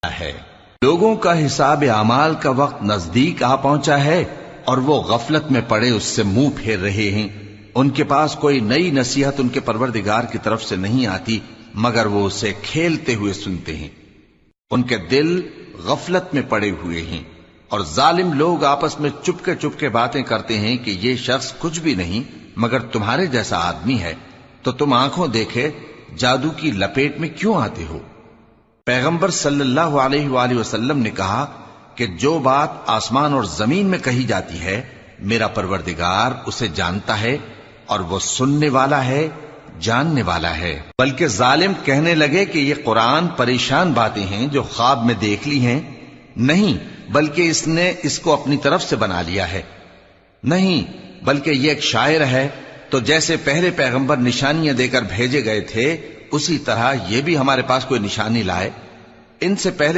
ہے۔ لوگوں کا حساب اعمال کا وقت نزدیک آ پہنچا ہے اور وہ غفلت میں پڑے اس سے منہ پھیر رہے ہیں۔ ان کے پاس کوئی نئی نصیحت ان کے پروردگار کی طرف سے نہیں آتی مگر وہ اسے کھیلتے ہوئے سنتے ہیں۔ ان کے دل غفلت میں پڑے ہوئے ہیں اور ظالم لوگ آپس میں چپکے باتیں کرتے ہیں کہ یہ شخص کچھ بھی نہیں مگر تمہارے جیسا آدمی ہے، تو تم آنکھوں دیکھے جادو کی لپیٹ میں کیوں آتے ہو؟ پیغمبر صلی اللہ علیہ وآلہ وسلم نے کہا کہ جو بات آسمان اور زمین میں کہی جاتی ہے میرا پروردگار اسے جانتا ہے اور وہ سننے والا ہے، جاننے والا ہے۔ بلکہ ظالم کہنے لگے کہ یہ قرآن پریشان باتیں ہیں جو خواب میں دیکھ لی ہیں، نہیں بلکہ اس نے اس کو اپنی طرف سے بنا لیا ہے، نہیں بلکہ یہ ایک شاعر ہے۔ تو جیسے پہلے پیغمبر نشانیاں دے کر بھیجے گئے تھے اسی طرح یہ بھی ہمارے پاس کوئی نشانی لائے۔ ان سے پہلے